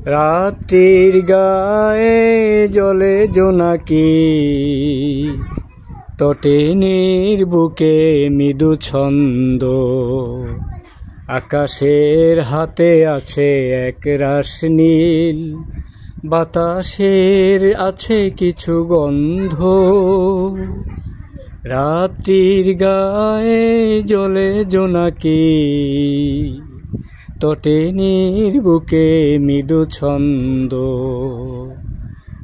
রাত্রির গায়ে জলে জোনাকি, তটিনীর বুকে মৃদু ছন্দ। আকাশের হাতে আছে এক রাশ নীল, বাতাসের আছে কিছু গন্ধ। রাত্রির গায়ে জলে জোনাকি, তটিনীর বুকে মৃদু ছন্দ।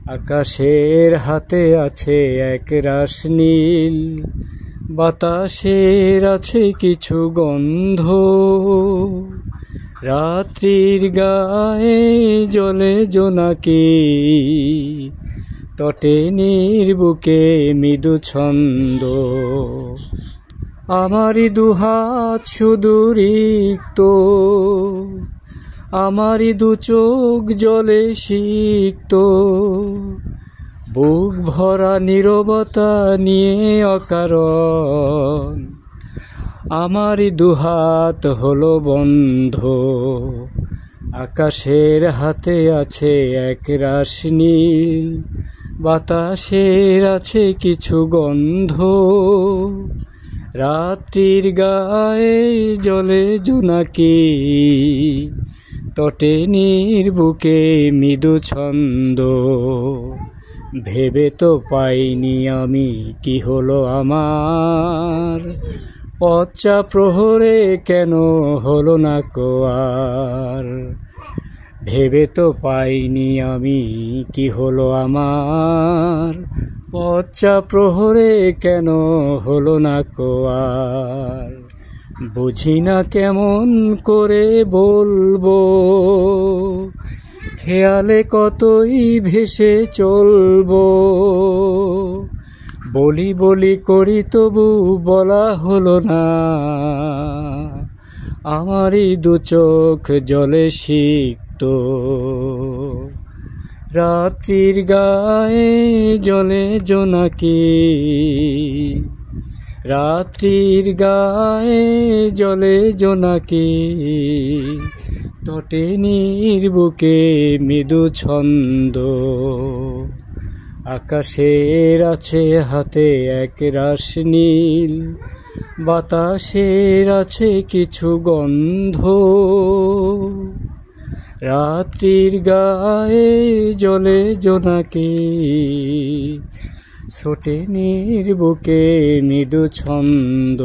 আকাশের হাতে আছে এক রাশ নীল, বাতাসের আছে কিছু গন্ধ। রাত্রির গায়ে জলে জোনাকি, তটিনীর বুকে মৃদু ছন্দ। আমারই দুহাত শুধু রিক্ত, আমারই দু চোখ জলে সিক্ত। বুক ভরা নীরবতা নিয়ে অকারণ, আমারই দুহাত হলো বন্ধ। আকাশের হাতে আছে এক রাশ নীল, বাতাসের আছে কিছু গন্ধ। রাত্রির গায়ে জলে জোনাকি, তটিনীর বুকে মৃদু ছন্দ। ভেবে তো পাইনি আমি কি হলো আমার, পচ্চা প্রহরে কেন হলো না কোয়ার। ভেবে তো পাইনি আমি কি হলো আমার, পচ্চা প্রহরে কেন হলো না কোয়ার। বুঝি না কেমন করে বলবো, খেয়ালে কতই ভেসে চলবো। বলি বলি করি তবু বলা হলো না, আমারই দু চোখ জলে সিক্ত। রাত্রির গায়ে জলে জোনাকি, রাত্রির গায়ে জলে জোনাকি, তটিনীর বুকে মৃদু ছন্দ। আকাশের আছে হাতে এক রাশ নীল, বাতাসের আছে কিছু গন্ধ। রাত্রির গায়ে জলে জোনাকি, তটিনীর বুকে মৃদু ছন্দ।